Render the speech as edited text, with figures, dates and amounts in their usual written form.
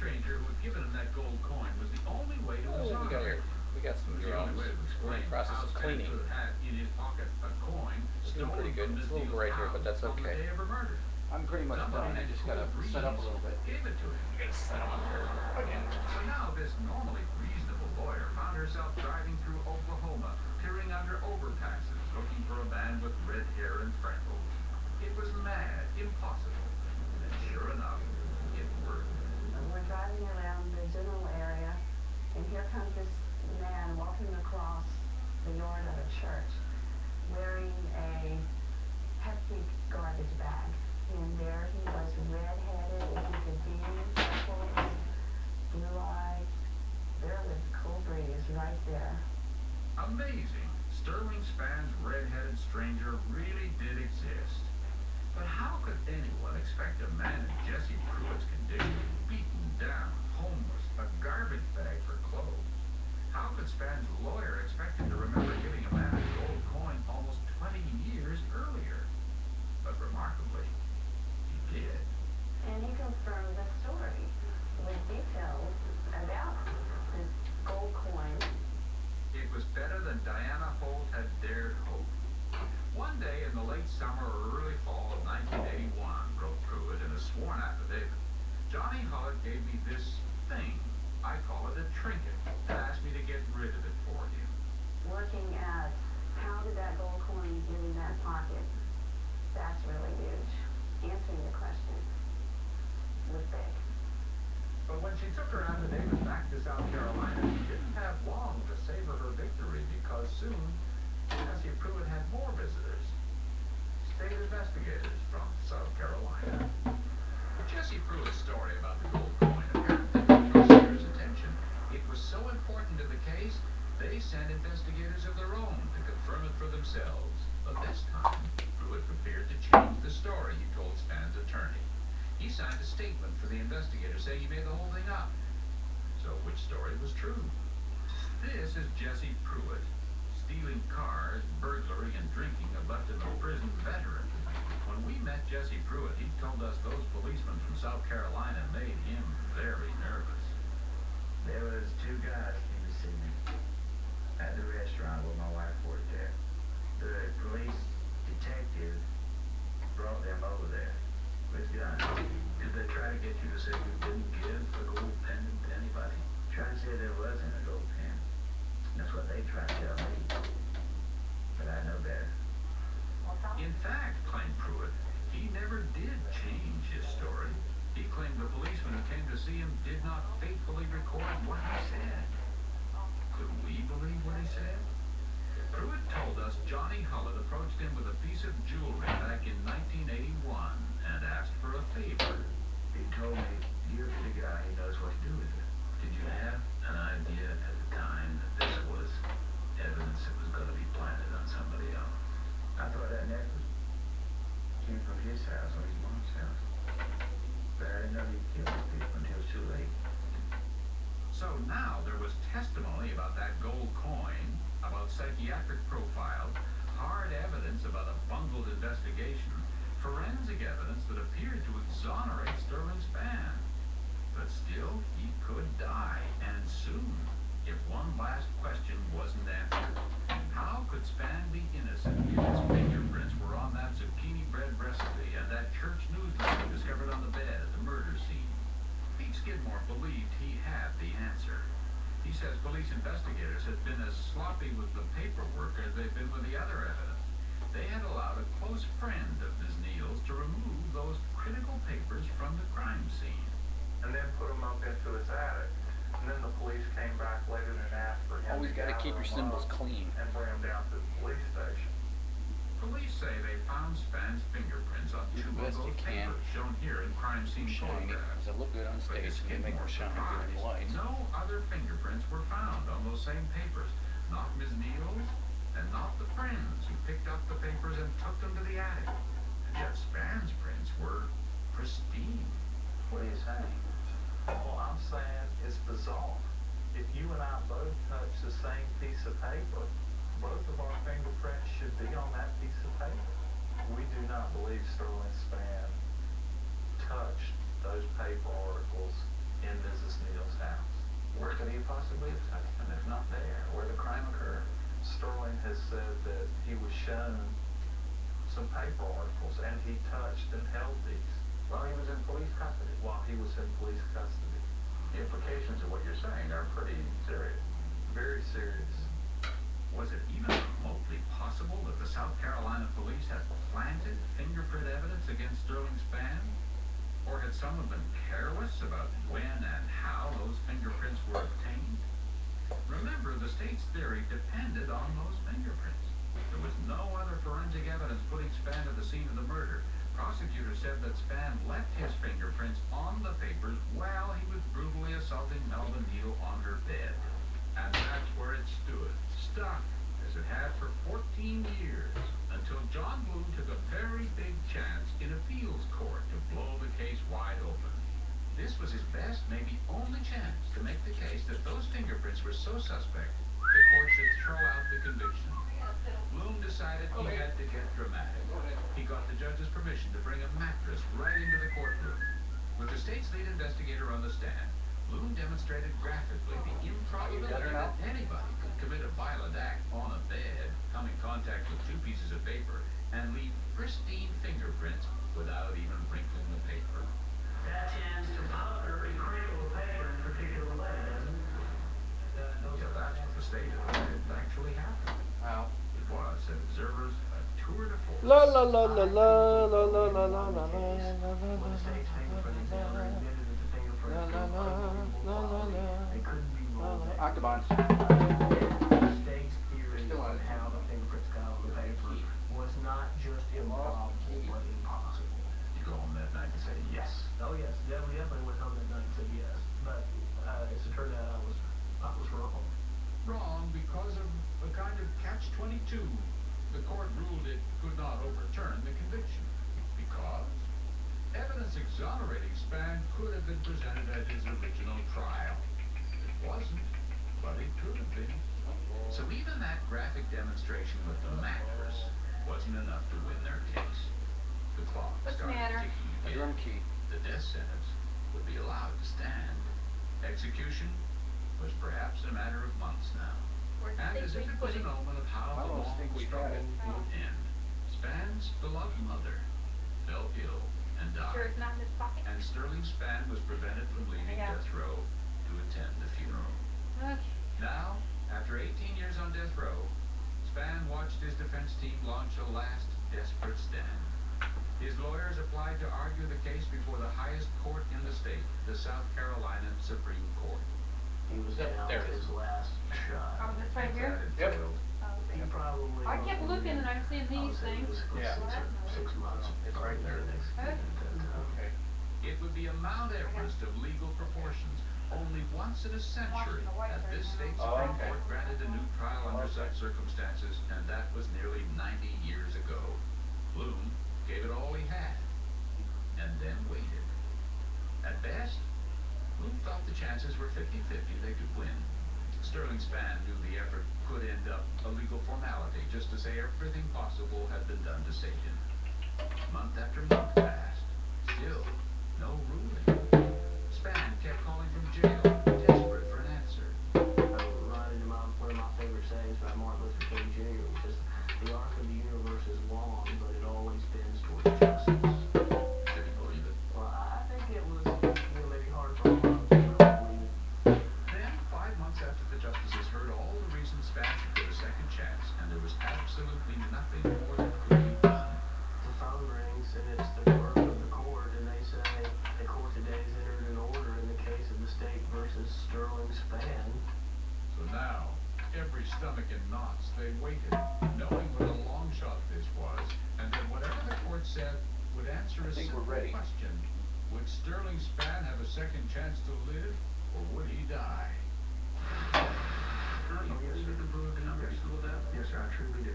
stranger who had given him that gold coin was the only way to exonerate him. We got some It was the only drums. way to We're in explain the process how of Span cleaning. could have had in his pocket a coin It's doing stolen pretty good. from It's Miss a little Neal's bright here, but house that's on the okay. day of her murder. I'm pretty much Somebody done. I named just gotta Cool set up a Breeze little bit. gave it to him. I gotta set them up here again. So now this normally reasonable lawyer found herself driving through Oklahoma, peering under overpasses, looking for a man with red hair and freckles. It was mad, impossible. And sure enough, it worked. We're driving around the general area, and here comes this man walking across the yard of a church, wearing a hefty garbage bag. And there he was, red-headed, as you could be, freckles, blue-eyed. There was Cool Breeze right there. Amazing. Sterling Span's red-headed stranger really did exist. But how could anyone expect a man in Jesse Pruitt's condition, beaten down, homeless, a garbage bag for clothes? How could Span's lawyer expect him to remember giving a man a gold coin almost 20 years earlier? But remarkably, he did. And he confirmed the story with details about this gold coin. It was better than Diana Holt had dared hope. One day in the late summer or early fall of 1981, wrote Pruitt in a sworn affidavit, Johnny Hullett gave me this thing, I call it a trinket, and asked me to get rid of it for him. Looking at how did that gold coin get in that pocket, that's really huge. Answering the question was big. But when she took her affidavit back to South Carolina, she didn't have long to savor her victory because soon Jesse Pruitt had more visitors. State investigators from South Carolina. Jesse Pruitt's story about the gold coin apparently drew prosecutors' attention. It was so important to the case, they sent investigators of their own to confirm it for themselves. But this time, Pruitt prepared to change the story he told Span's attorney. He signed a statement for the investigator saying he made the whole thing up. So which story was true? This is Jesse Pruitt. Stealing cars, burglary, and drinking have left him a prison veteran. When we met Jesse Pruitt, he told us those policemen from South Carolina made him very nervous. There was two guys came to see me at the restaurant where my wife worked there. The police detective brought them over there with guns. Did they try to get you to say you didn't give a gold pendant to anybody? Trying to say there wasn't a gold pen. That's what they tried to tell me. But I know better. In fact, claimed Pruitt, he never did change his story. He claimed the policeman who came to see him did not faithfully record what he said. Could we believe what he said? Pruitt told us Johnny Hullett approached him with a piece of jewelry back in 1981 and asked for a favor. He told me, give it to the guy, he knows what to do with it. Did you have an idea at the time that this was evidence that was going to be planted on somebody else? I thought that necklace came from his house or his mom's house. But I didn't know he killed people until it was too late. So now there was testimony about that gold coin, about psychiatric profiles, hard evidence about a bungled investigation, forensic evidence that appeared to exonerate Sterling Span. But still, he could die, and soon, if one last question wasn't answered. How could Span be innocent if his fingerprints were on that zucchini bread recipe and that church newsletter discovered on the bed at the murder scene? Pete Skidmore believed he had the answer. He says police investigators had been as sloppy with the paperwork as they've been with the other evidence. They had allowed a close friend of Ms. Neal's to remove those critical papers from the crime scene. And then put them up into his attic. And then the police came back later and asked for him Always to got to gather keep your them symbols up clean. and bring them down to the police station. Police say they found Span's fingerprints on Do two the of best you those can. papers shown here in crime scene Shiny. photographs. Does it look good on But stage? to Can you make them Skidmore's shine during the light? surprise, no other fingerprints were found on those same papers. Not Ms. Neal's, and not the friends who picked up the papers and took them to the attic. And yet Span's prints were pristine. What are you saying? Well, I'm saying it's bizarre. If you and I both touch the same piece of paper, both of our fingerprints should be on that piece of paper. We do not believe Sterling Span touched those paper articles in Mrs. Neal's house. Where could he possibly have touched them if not there, where the crime occurred? Sterling has said that he was shown some paper articles, and he touched and held these While he was in police custody. while he was in police custody. The implications of what you're saying are pretty serious. Very serious. Was it even remotely possible that the South Carolina police had planted fingerprint evidence against Sterling Spann? Or had someone been careless about when and how those fingerprints were obtained? Remember, the state's theory depended on those fingerprints. There was no other forensic evidence putting Spann at the scene of the murder. Prosecutors said that Spann left his fingerprints on the papers while he was brutally assaulting Melvin Neal on her bed. And that's where it stood, stuck, as it had for 14 years, until John Bloom took a very big chance in appeals court to blow the case wide open. This was his best, maybe only chance to make the case that those fingerprints were so suspect, the court should throw out the conviction. Bloom decided he had to get dramatic. He got the judge's permission to bring a mattress right into the courtroom. With the state's lead investigator on the stand, Bloom demonstrated graphically the improbability that anybody could commit a violent act on a bed, come in contact with two pieces of paper, and leave pristine fingerprints without even wrinkling the paper. That tends to pucker and crinkle the paper in particular way, doesn't it? Yeah, that's what the state admitted actually happened. Wow. It was, said observers, a tour de force. La la la la la la la la la la When the state's fingerprint examiner admitted that the fingerprints were unbelievable quality, they couldn't be ruled out. Octobons. The state's theory Still on on. how the fingerprints got on the paper was not just improbable, but impossible. You go home that night and say, yes. Oh yes, definitely went home that night and said yes, but as it turned out, I was wrong. Wrong because of a kind of catch-22. The court ruled it could not overturn the conviction. Because evidence exonerating Spann could have been presented at his original trial. It wasn't, but it could have been. So even that graphic demonstration with the mattress wasn't enough to win their case. The clock What's the started matter? ticking A again. drum key. The death sentence would be allowed to stand. Execution was perhaps a matter of months now. Where's the And as if steak it was an pudding? omen of how I the don't long think we struggle tried it. would end. Spann's beloved mother fell ill and Sure died. it's not in this pocket? And Sterling Spann was prevented from leaving Yeah. death row to attend the funeral. Okay. Now, after 18 years on death row, Spann watched his defense team launch a last desperate stand. His lawyers applied to argue the case before the highest court in the state, the South Carolina Supreme Court. He was Yep, down there to it his is. last shot. Oh, that's right here? That Yep. entailed He probably. I kept looking and I'm seeing I would these say it things. was Yeah. 6 months. It's right there. Okay. Okay. It would be a Mount Everest of legal proportions. Only once in a century had this state Oh, Supreme okay. Court granted a new trial under such circumstances, and that was nearly 90 years ago. Bloom gave it all he had, and then waited. At best, Bloom thought the chances were 50-50 they could win. Sterling Spann knew the effort could end up a legal formality, just to say everything possible had been done to save him. Month after month passed. Still, no ruling. Spann kept calling from jail, desperate for an answer. I reminded him of one of my favorite sayings by Martin Luther King Jr., which is, the arc of the universe is long, but it always bends towards justice. Did he believe it? Well, I think it was, maybe hard for a lot of people to believe it. Then, 5 months after the justices heard all the reasons Spann should get a second chance, and there was absolutely nothing more that could be done. The phone rings and it's the clerk of the court, and they say the court today has entered an order in the case of the state versus Sterling Spann. So now, every stomach in knots, they waited, knowing what a long shot this was, and that whatever the court said would answer a think we're simple ready. question. Would Sterling Spann have a second chance to live, or would he die? Ernie, Oh, yes, you sir. can prove the numbers school death? Yes, sir, I truly do.